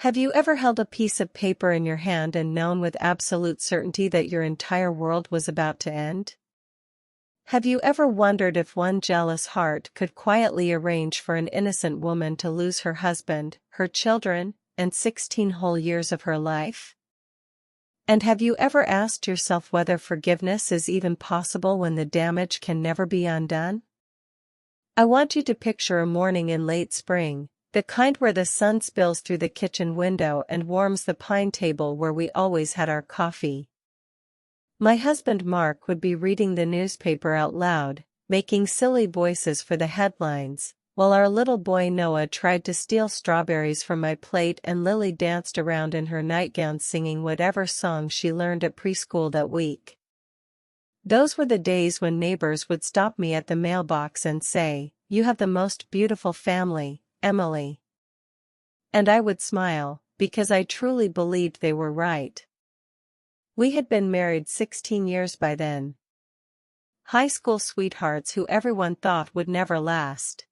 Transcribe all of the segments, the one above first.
Have you ever held a piece of paper in your hand and known with absolute certainty that your entire world was about to end? Have you ever wondered if one jealous heart could quietly arrange for an innocent woman to lose her husband, her children, and 16 whole years of her life? And have you ever asked yourself whether forgiveness is even possible when the damage can never be undone? I want you to picture a morning in late spring, the kind where the sun spills through the kitchen window and warms the pine table where we always had our coffee. My husband Mark would be reading the newspaper out loud, making silly voices for the headlines, while our little boy Noah tried to steal strawberries from my plate and Lily danced around in her nightgown singing whatever song she learned at preschool that week. Those were the days when neighbors would stop me at the mailbox and say, "You have the most beautiful family, Emily." And I would smile, because I truly believed they were right. We had been married 16 years by then. High school sweethearts who everyone thought would never last.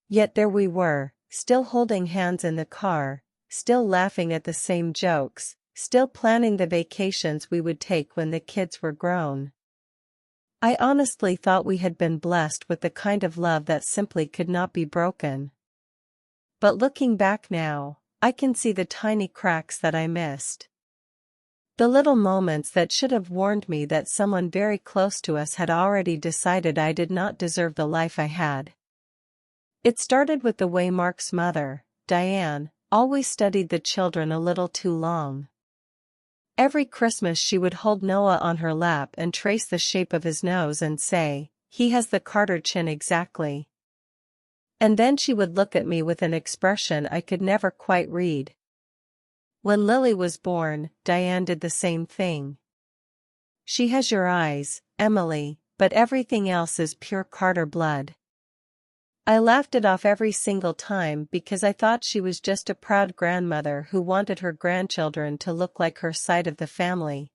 Yet there we were, still holding hands in the car, still laughing at the same jokes, still planning the vacations we would take when the kids were grown. I honestly thought we had been blessed with the kind of love that simply could not be broken. But looking back now, I can see the tiny cracks that I missed. The little moments that should have warned me that someone very close to us had already decided I did not deserve the life I had. It started with the way Mark's mother, Diane, always studied the children a little too long. Every Christmas she would hold Noah on her lap and trace the shape of his nose and say, "He has the Carter chin exactly." And then she would look at me with an expression I could never quite read. When Lily was born, Diane did the same thing. "She has your eyes, Emily, but everything else is pure Carter blood." I laughed it off every single time because I thought she was just a proud grandmother who wanted her grandchildren to look like her side of the family.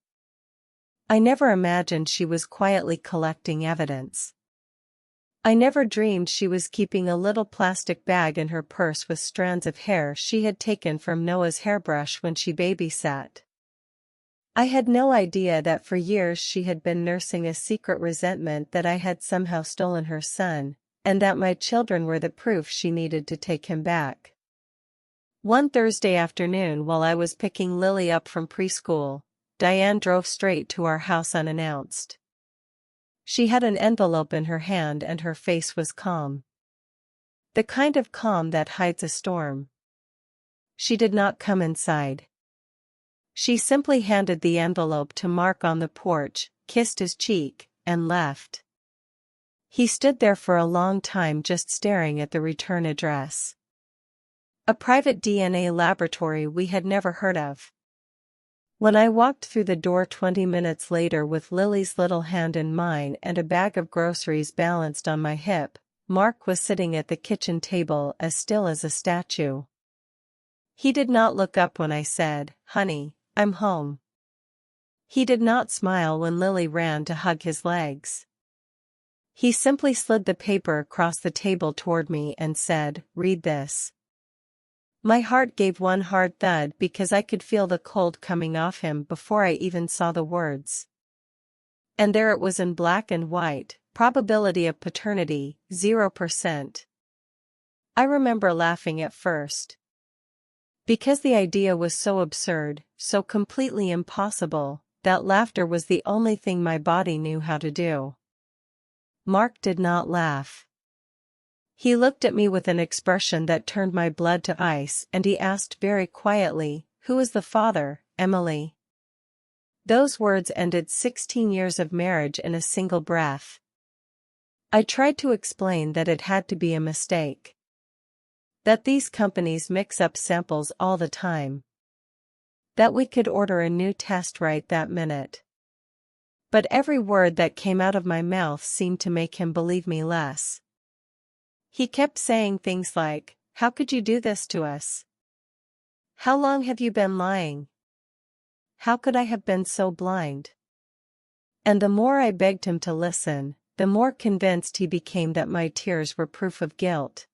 I never imagined she was quietly collecting evidence. I never dreamed she was keeping a little plastic bag in her purse with strands of hair she had taken from Noah's hairbrush when she babysat. I had no idea that for years she had been nursing a secret resentment that I had somehow stolen her son, and that my children were the proof she needed to take him back. One Thursday afternoon while I was picking Lily up from preschool, Diane drove straight to our house unannounced. She had an envelope in her hand and her face was calm. The kind of calm that hides a storm. She did not come inside. She simply handed the envelope to Mark on the porch, kissed his cheek, and left. He stood there for a long time just staring at the return address. A private DNA laboratory we had never heard of. When I walked through the door 20 minutes later with Lily's little hand in mine and a bag of groceries balanced on my hip, Mark was sitting at the kitchen table as still as a statue. He did not look up when I said, "Honey, I'm home." He did not smile when Lily ran to hug his legs. He simply slid the paper across the table toward me and said, "Read this." My heart gave one hard thud because I could feel the cold coming off him before I even saw the words. And there it was in black and white, probability of paternity, 0%. I remember laughing at first. Because the idea was so absurd, so completely impossible, that laughter was the only thing my body knew how to do. Mark did not laugh. He looked at me with an expression that turned my blood to ice and he asked very quietly, "Who is the father, Emily?" Those words ended 16 years of marriage in a single breath. I tried to explain that it had to be a mistake. That these companies mix up samples all the time. That we could order a new test right that minute. But every word that came out of my mouth seemed to make him believe me less. He kept saying things like, "How could you do this to us? How long have you been lying? How could I have been so blind?" And the more I begged him to listen, the more convinced he became that my tears were proof of guilt.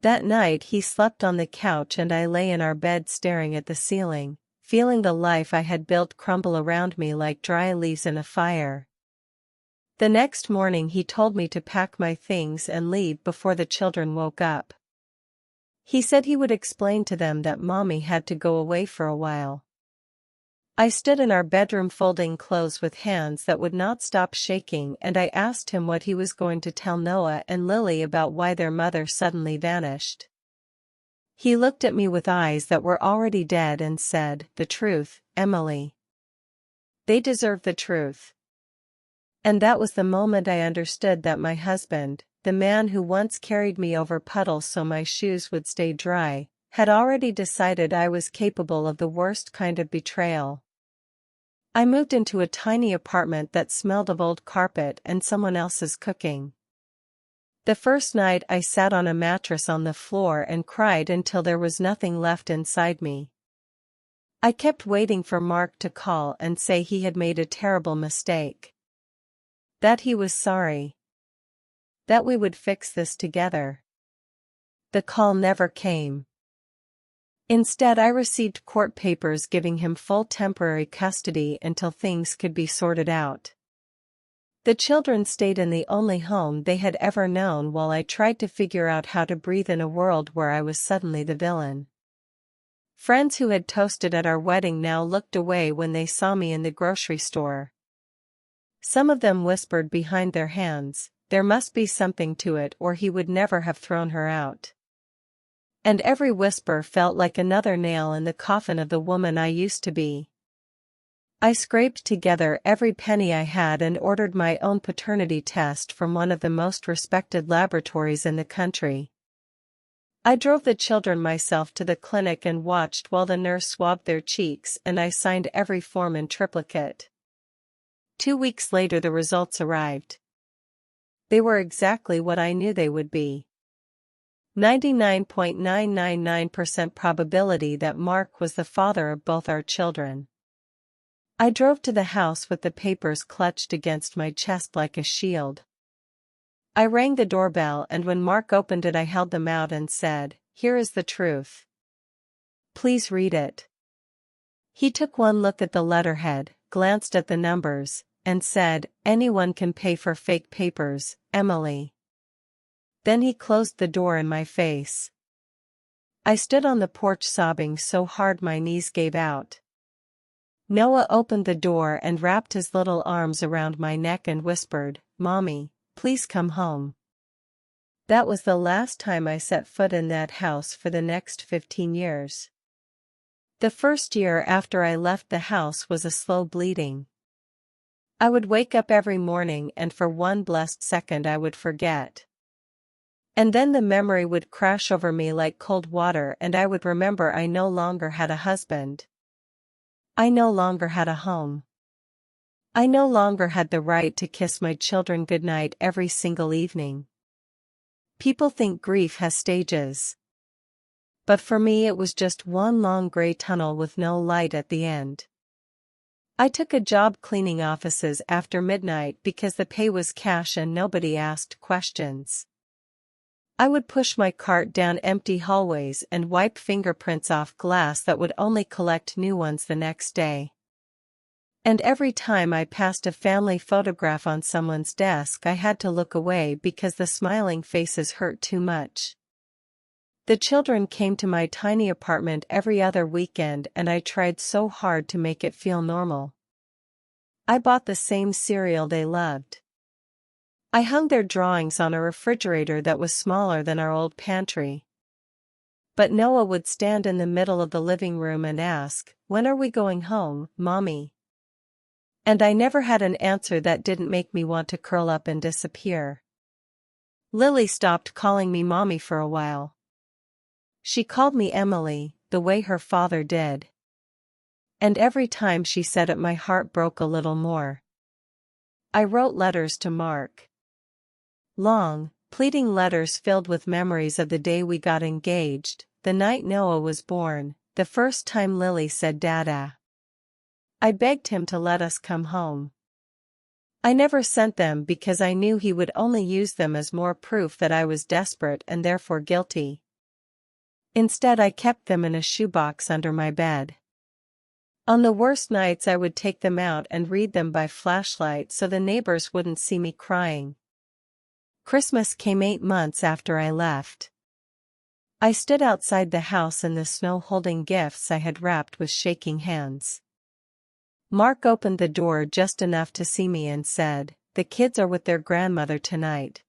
That night he slept on the couch and I lay in our bed staring at the ceiling, feeling the life I had built crumble around me like dry leaves in a fire. The next morning he told me to pack my things and leave before the children woke up. He said he would explain to them that Mommy had to go away for a while. I stood in our bedroom folding clothes with hands that would not stop shaking, and I asked him what he was going to tell Noah and Lily about why their mother suddenly vanished. He looked at me with eyes that were already dead and said, "The truth, Emily. They deserve the truth." And that was the moment I understood that my husband, the man who once carried me over puddles so my shoes would stay dry, had already decided I was capable of the worst kind of betrayal. I moved into a tiny apartment that smelled of old carpet and someone else's cooking. The first night I sat on a mattress on the floor and cried until there was nothing left inside me. I kept waiting for Mark to call and say he had made a terrible mistake. That he was sorry. That we would fix this together. The call never came. Instead, I received court papers giving him full temporary custody until things could be sorted out. The children stayed in the only home they had ever known while I tried to figure out how to breathe in a world where I was suddenly the villain. Friends who had toasted at our wedding now looked away when they saw me in the grocery store. Some of them whispered behind their hands, "There must be something to it or he would never have thrown her out." And every whisper felt like another nail in the coffin of the woman I used to be. I scraped together every penny I had and ordered my own paternity test from one of the most respected laboratories in the country. I drove the children myself to the clinic and watched while the nurse swabbed their cheeks, and I signed every form in triplicate. 2 weeks later the results arrived. They were exactly what I knew they would be. 99.999% probability that Mark was the father of both our children. I drove to the house with the papers clutched against my chest like a shield. I rang the doorbell, and when Mark opened it I held them out and said, "Here is the truth. Please read it." He took one look at the letterhead, glanced at the numbers, and said, "Anyone can pay for fake papers, Emily." Then he closed the door in my face. I stood on the porch sobbing so hard my knees gave out. Noah opened the door and wrapped his little arms around my neck and whispered, "Mommy, please come home." That was the last time I set foot in that house for the next 15 years. The first year after I left the house was a slow bleeding. I would wake up every morning and for one blessed second I would forget. And then the memory would crash over me like cold water and I would remember I no longer had a husband. I no longer had a home. I no longer had the right to kiss my children goodnight every single evening. People think grief has stages. But for me it was just one long gray tunnel with no light at the end. I took a job cleaning offices after midnight because the pay was cash and nobody asked questions. I would push my cart down empty hallways and wipe fingerprints off glass that would only collect new ones the next day. And every time I passed a family photograph on someone's desk I had to look away because the smiling faces hurt too much. The children came to my tiny apartment every other weekend and I tried so hard to make it feel normal. I bought the same cereal they loved. I hung their drawings on a refrigerator that was smaller than our old pantry. But Noah would stand in the middle of the living room and ask, "When are we going home, Mommy?" And I never had an answer that didn't make me want to curl up and disappear. Lily stopped calling me Mommy for a while. She called me Emily, the way her father did. And every time she said it my heart broke a little more. I wrote letters to Mark. Long, pleading letters filled with memories of the day we got engaged, the night Noah was born, the first time Lily said Dada. I begged him to let us come home. I never sent them because I knew he would only use them as more proof that I was desperate and therefore guilty. Instead, I kept them in a shoebox under my bed. On the worst nights, I would take them out and read them by flashlight so the neighbors wouldn't see me crying. Christmas came 8 months after I left. I stood outside the house in the snow holding gifts I had wrapped with shaking hands. Mark opened the door just enough to see me and said, "The kids are with their grandmother tonight."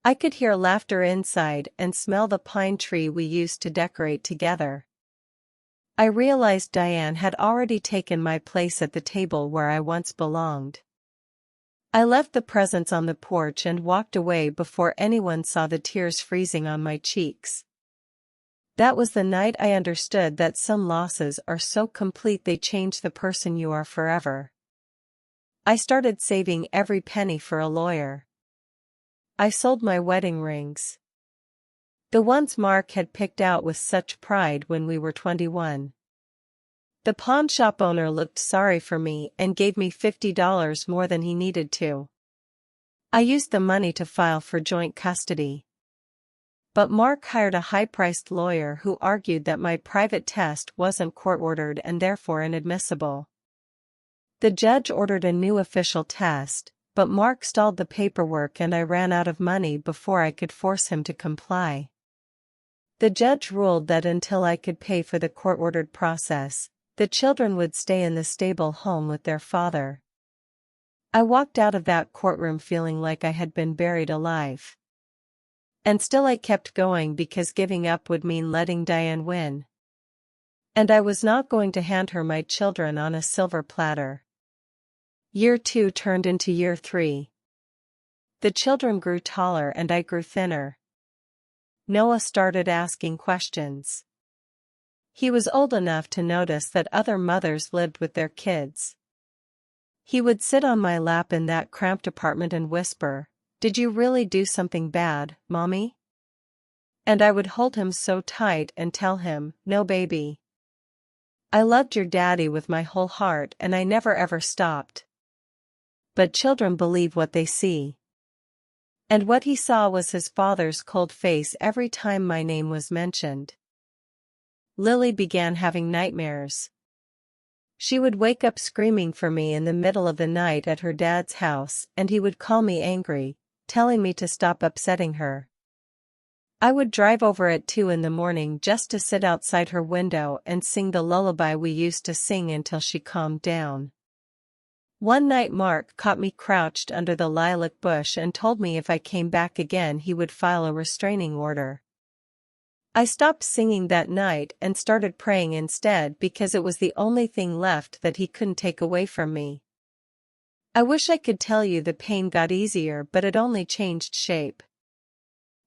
I could hear laughter inside and smell the pine tree we used to decorate together. I realized Diane had already taken my place at the table where I once belonged. I left the presents on the porch and walked away before anyone saw the tears freezing on my cheeks. That was the night I understood that some losses are so complete they change the person you are forever. I started saving every penny for a lawyer. I sold my wedding rings. The ones Mark had picked out with such pride when we were 21. The pawn shop owner looked sorry for me and gave me $50 more than he needed to. I used the money to file for joint custody. But Mark hired a high-priced lawyer who argued that my private test wasn't court-ordered and therefore inadmissible. The judge ordered a new official test, but Mark stalled the paperwork and I ran out of money before I could force him to comply. The judge ruled that until I could pay for the court-ordered process, the children would stay in the stable home with their father. I walked out of that courtroom feeling like I had been buried alive. And still I kept going because giving up would mean letting Diane win. And I was not going to hand her my children on a silver platter. Year 2 turned into year 3. The children grew taller and I grew thinner. Noah started asking questions. He was old enough to notice that other mothers lived with their kids. He would sit on my lap in that cramped apartment and whisper, "Did you really do something bad, Mommy?" And I would hold him so tight and tell him, "No, baby. I loved your daddy with my whole heart and I never ever stopped." But children believe what they see. And what he saw was his father's cold face every time my name was mentioned. Lily began having nightmares. She would wake up screaming for me in the middle of the night at her dad's house and he would call me angry, telling me to stop upsetting her. I would drive over at 2 in the morning just to sit outside her window and sing the lullaby we used to sing until she calmed down. One night Mark caught me crouched under the lilac bush and told me if I came back again he would file a restraining order. I stopped singing that night and started praying instead because it was the only thing left that he couldn't take away from me. I wish I could tell you the pain got easier, but it only changed shape.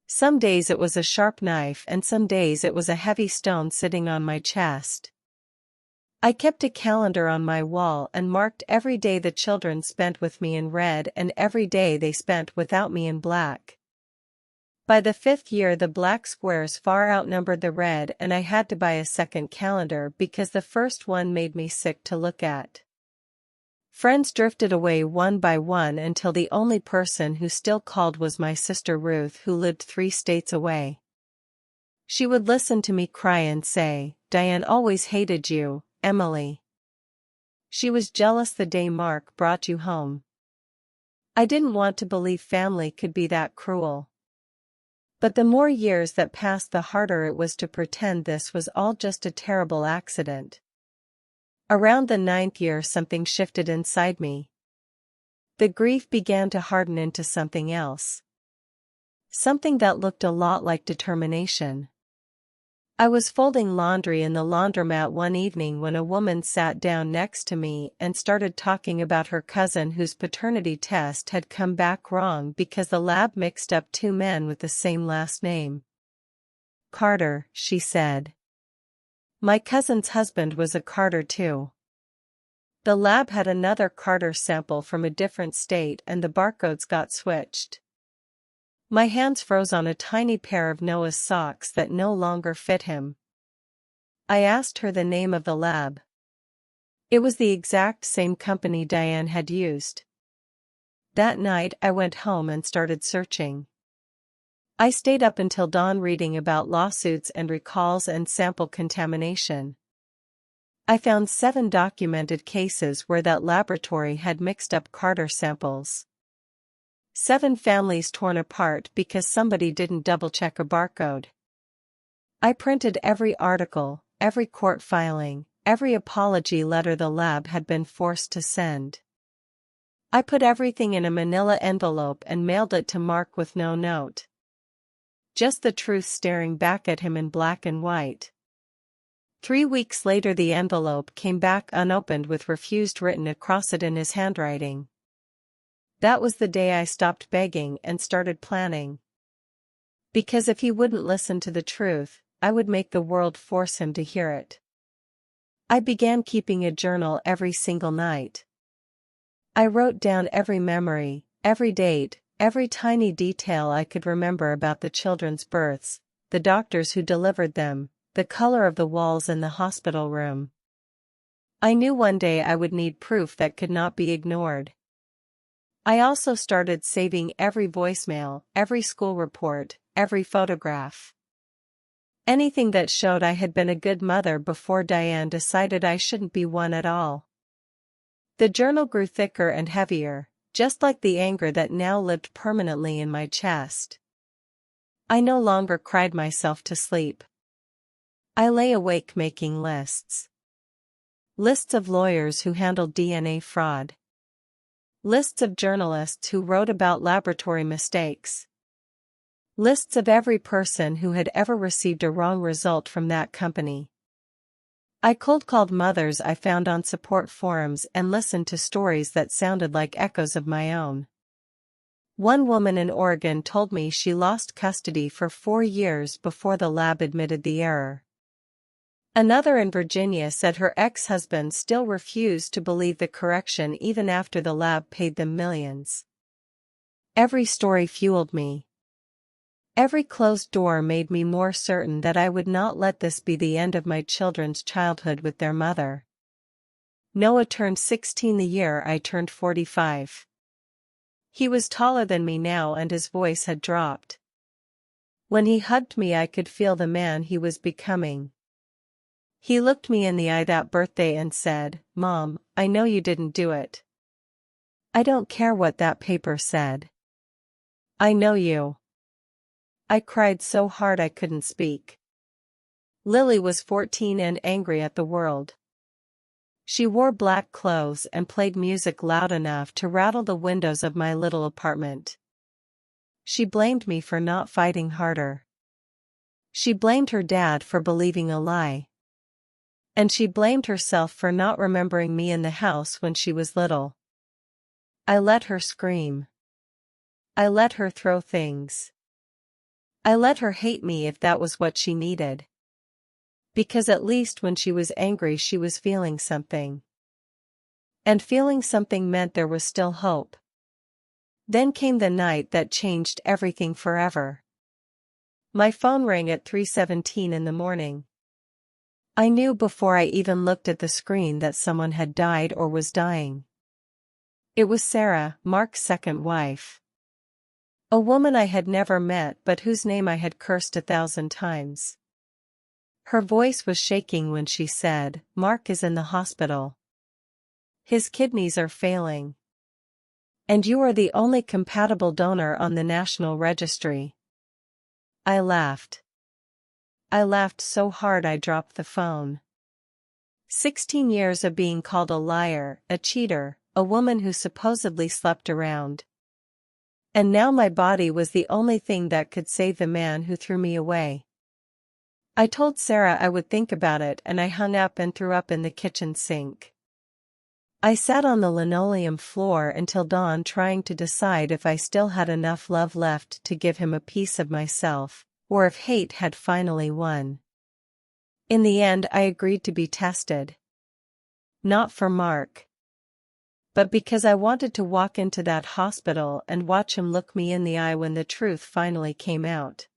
Some days it was a sharp knife and some days it was a heavy stone sitting on my chest. I kept a calendar on my wall and marked every day the children spent with me in red and every day they spent without me in black. By the 5th year the black squares far outnumbered the red and I had to buy a second calendar because the first one made me sick to look at. Friends drifted away one by one until the only person who still called was my sister Ruth, who lived 3 states away. She would listen to me cry and say, "Diane always hated you, Emily. She was jealous the day Mark brought you home." I didn't want to believe family could be that cruel. But the more years that passed the harder it was to pretend this was all just a terrible accident. Around the 9th year something shifted inside me. The grief began to harden into something else. Something that looked a lot like determination. I was folding laundry in the laundromat one evening when a woman sat down next to me and started talking about her cousin whose paternity test had come back wrong because the lab mixed up 2 men with the same last name. "Carter," she said. My cousin's husband was a Carter too. The lab had another Carter sample from a different state and the barcodes got switched. My hands froze on a tiny pair of Noah's socks that no longer fit him. I asked her the name of the lab. It was the exact same company Diane had used. That night I went home and started searching. I stayed up until dawn reading about lawsuits and recalls and sample contamination. I found 7 documented cases where that laboratory had mixed up Carter samples. 7 families torn apart because somebody didn't double-check a barcode. I printed every article, every court filing, every apology letter the lab had been forced to send. I put everything in a manila envelope and mailed it to Mark with no note. Just the truth staring back at him in black and white. 3 weeks later the envelope came back unopened with refused written across it in his handwriting. That was the day I stopped begging and started planning. Because if he wouldn't listen to the truth, I would make the world force him to hear it. I began keeping a journal every single night. I wrote down every memory, every date, every tiny detail I could remember about the children's births, the doctors who delivered them, the color of the walls in the hospital room. I knew one day I would need proof that could not be ignored. I also started saving every voicemail, every school report, every photograph. Anything that showed I had been a good mother before Diane decided I shouldn't be one at all. The journal grew thicker and heavier, just like the anger that now lived permanently in my chest. I no longer cried myself to sleep. I lay awake making lists. Lists of lawyers who handled DNA fraud. Lists of journalists who wrote about laboratory mistakes. Lists of every person who had ever received a wrong result from that company. I cold-called mothers I found on support forums and listened to stories that sounded like echoes of my own. One woman in Oregon told me she lost custody for 4 years before the lab admitted the error. Another in Virginia said her ex-husband still refused to believe the correction even after the lab paid them millions. Every story fueled me. Every closed door made me more certain that I would not let this be the end of my children's childhood with their mother. Noah turned 16 the year I turned 45. He was taller than me now and his voice had dropped. When he hugged me I could feel the man he was becoming. He looked me in the eye that birthday and said, "Mom, I know you didn't do it. I don't care what that paper said. I know you." I cried so hard I couldn't speak. Lily was 14 and angry at the world. She wore black clothes and played music loud enough to rattle the windows of my little apartment. She blamed me for not fighting harder. She blamed her dad for believing a lie. And she blamed herself for not remembering me in the house when she was little. I let her scream. I let her throw things. I let her hate me if that was what she needed. Because at least when she was angry she was feeling something. And feeling something meant there was still hope. Then came the night that changed everything forever. My phone rang at 3:17 in the morning. I knew before I even looked at the screen that someone had died or was dying. It was Sarah, Mark's second wife. A woman I had never met but whose name I had cursed 1,000 times. Her voice was shaking when she said, "Mark is in the hospital. His kidneys are failing. And you are the only compatible donor on the National Registry." I laughed. I laughed so hard I dropped the phone. 16 years of being called a liar, a cheater, a woman who supposedly slept around. And now my body was the only thing that could save the man who threw me away. I told Sarah I would think about it and I hung up and threw up in the kitchen sink. I sat on the linoleum floor until dawn trying to decide if I still had enough love left to give him a piece of myself, or if hate had finally won. In the end I agreed to be tested. Not for Mark. But because I wanted to walk into that hospital and watch him look me in the eye when the truth finally came out.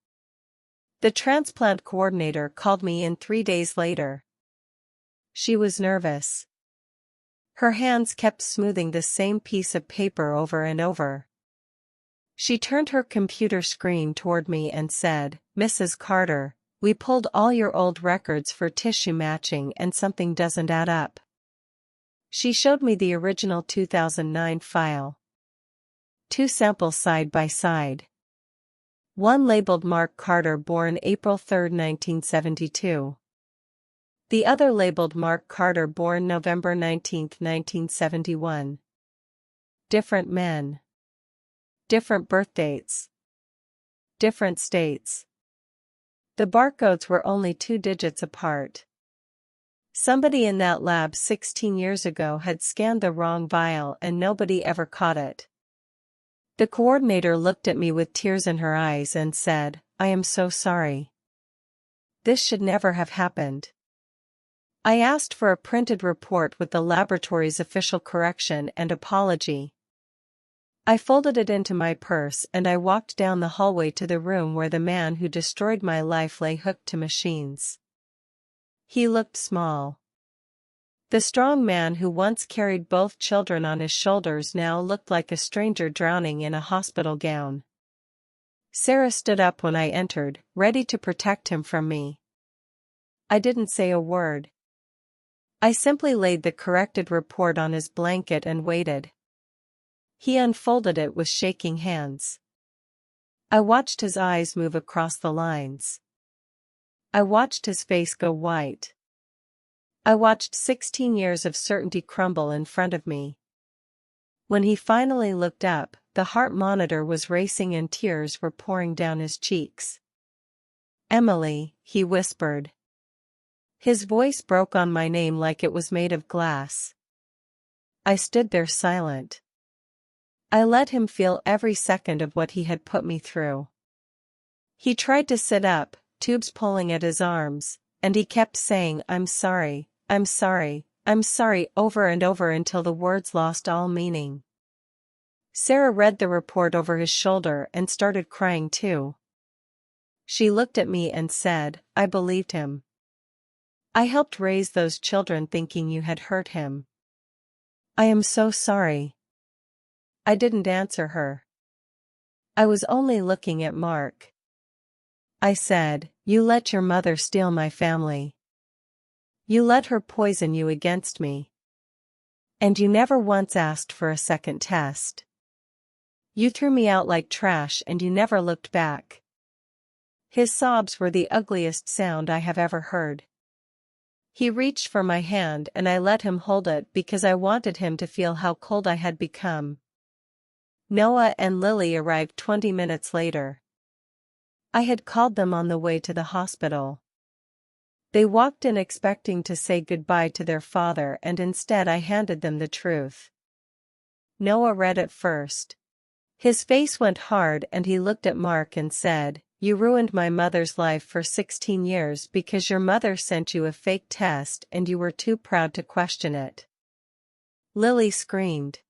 The transplant coordinator called me in 3 days later. She was nervous. Her hands kept smoothing the same piece of paper over and over. She turned her computer screen toward me and said, "Mrs. Carter, we pulled all your old records for tissue matching and something doesn't add up." She showed me the original 2009 file. Two samples side by side. One labeled Mark Carter, born April 3, 1972. The other labeled Mark Carter, born November 19, 1971. Different men. Different birthdates. Different states. The barcodes were only 2 digits apart. Somebody in that lab 16 years ago had scanned the wrong vial and nobody ever caught it. The coordinator looked at me with tears in her eyes and said, "I am so sorry. This should never have happened." I asked for a printed report with the laboratory's official correction and apology. I folded it into my purse and I walked down the hallway to the room where the man who destroyed my life lay hooked to machines. He looked small. The strong man who once carried both children on his shoulders now looked like a stranger drowning in a hospital gown. Sarah stood up when I entered, ready to protect him from me. I didn't say a word. I simply laid the corrected report on his blanket and waited. He unfolded it with shaking hands. I watched his eyes move across the lines. I watched his face go white. I watched 16 years of certainty crumble in front of me. When he finally looked up, the heart monitor was racing and tears were pouring down his cheeks. "Emily," he whispered. His voice broke on my name like it was made of glass. I stood there silent. I let him feel every second of what he had put me through. He tried to sit up, tubes pulling at his arms, and he kept saying, "I'm sorry, I'm sorry, I'm sorry," over and over until the words lost all meaning. Sarah read the report over his shoulder and started crying too. She looked at me and said, "I believed him. I helped raise those children thinking you had hurt him. I am so sorry." I didn't answer her. I was only looking at Mark. I said, "You let your mother steal my family. You let her poison you against me. And you never once asked for a second test. You threw me out like trash and you never looked back." His sobs were the ugliest sound I have ever heard. He reached for my hand and I let him hold it because I wanted him to feel how cold I had become. Noah and Lily arrived 20 minutes later. I had called them on the way to the hospital. They walked in expecting to say goodbye to their father and instead I handed them the truth. Noah read it first. His face went hard and he looked at Mark and said, "You ruined my mother's life for 16 years because your mother sent you a fake test and you were too proud to question it." Lily screamed.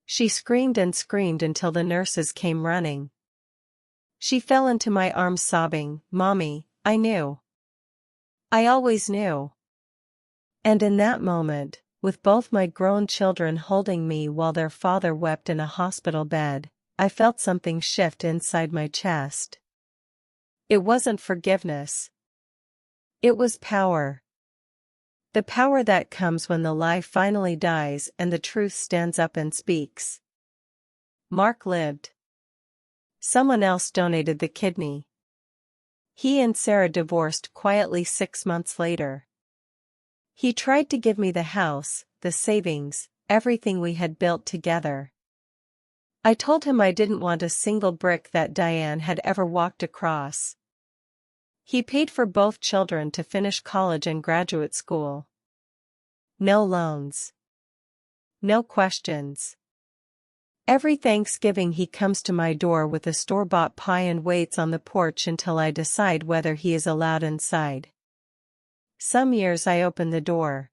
She screamed and screamed until the nurses came running. She fell into my arms sobbing, "Mommy, I knew. I always knew." And in that moment, with both my grown children holding me while their father wept in a hospital bed, I felt something shift inside my chest. It wasn't forgiveness. It was power. The power that comes when the lie finally dies and the truth stands up and speaks. Mark lived. Someone else donated the kidney. He and Sarah divorced quietly 6 months later. He tried to give me the house, the savings, everything we had built together. I told him I didn't want a single brick that Diane had ever walked across. He paid for both children to finish college and graduate school. No loans. No questions. Every Thanksgiving he comes to my door with a store-bought pie and waits on the porch until I decide whether he is allowed inside. Some years I open the door.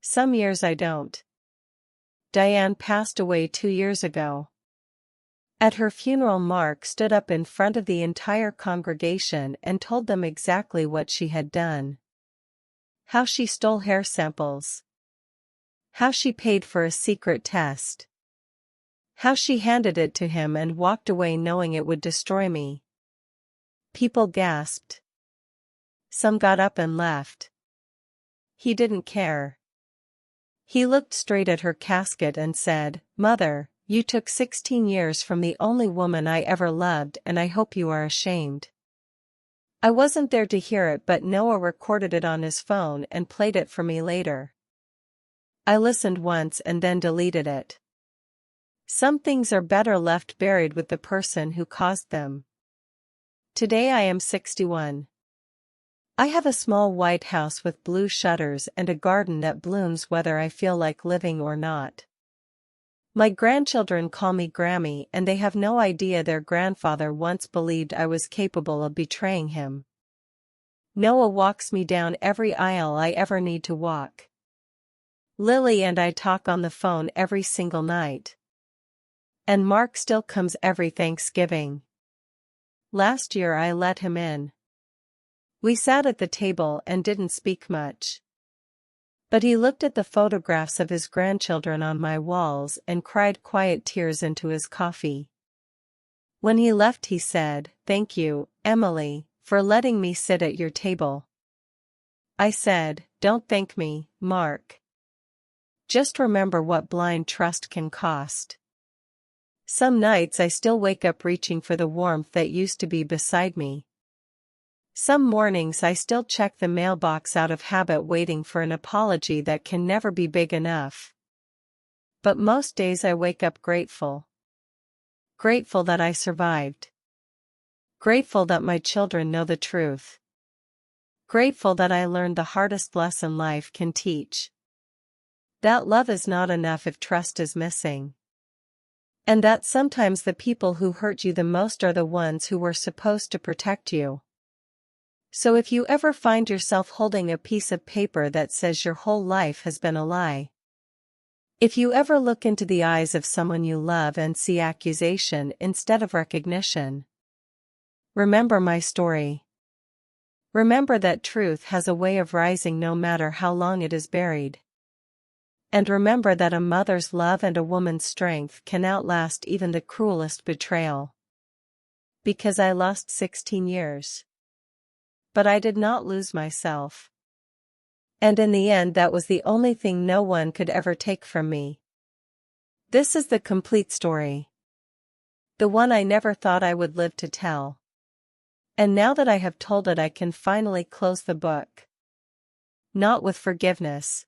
Some years I don't. Diane passed away 2 years ago. At her funeral, Mark stood up in front of the entire congregation and told them exactly what she had done. How she stole hair samples. How she paid for a secret test. How she handed it to him and walked away knowing it would destroy me. People gasped. Some got up and left. He didn't care. He looked straight at her casket and said, "Mother, you took 16 years from the only woman I ever loved, and I hope you are ashamed." I wasn't there to hear it, but Noah recorded it on his phone and played it for me later. I listened once and then deleted it. Some things are better left buried with the person who caused them. Today I am 61. I have a small white house with blue shutters and a garden that blooms whether I feel like living or not. My grandchildren call me Grammy, and they have no idea their grandfather once believed I was capable of betraying him. Noah walks me down every aisle I ever need to walk. Lily and I talk on the phone every single night. And Mark still comes every Thanksgiving. Last year I let him in. We sat at the table and didn't speak much. But he looked at the photographs of his grandchildren on my walls and cried quiet tears into his coffee. When he left he said, "Thank you, Emily, for letting me sit at your table." I said, "Don't thank me, Mark. Just remember what blind trust can cost." Some nights I still wake up reaching for the warmth that used to be beside me. Some mornings I still check the mailbox out of habit, waiting for an apology that can never be big enough. But most days I wake up grateful. Grateful that I survived. Grateful that my children know the truth. Grateful that I learned the hardest lesson life can teach. That love is not enough if trust is missing. And that sometimes the people who hurt you the most are the ones who were supposed to protect you. So if you ever find yourself holding a piece of paper that says your whole life has been a lie, if you ever look into the eyes of someone you love and see accusation instead of recognition, remember my story. Remember that truth has a way of rising no matter how long it is buried. And remember that a mother's love and a woman's strength can outlast even the cruelest betrayal. Because I lost 16 years. But I did not lose myself. And in the end that was the only thing no one could ever take from me. This is the complete story. The one I never thought I would live to tell. And now that I have told it, I can finally close the book. Not with forgiveness,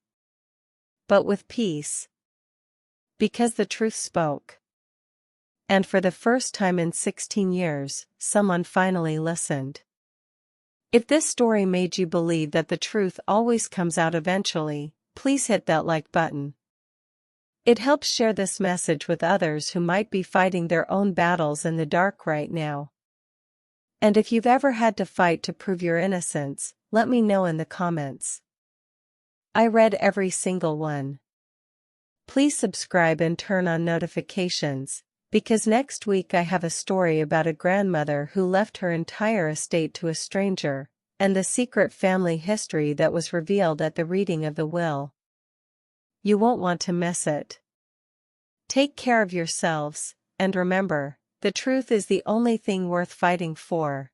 but with peace. Because the truth spoke. And for the first time in 16 years, someone finally listened. If this story made you believe that the truth always comes out eventually, please hit that like button. It helps share this message with others who might be fighting their own battles in the dark right now. And if you've ever had to fight to prove your innocence, let me know in the comments. I read every single one. Please subscribe and turn on notifications, because next week I have a story about a grandmother who left her entire estate to a stranger, and the secret family history that was revealed at the reading of the will. You won't want to miss it. Take care of yourselves, and remember, the truth is the only thing worth fighting for.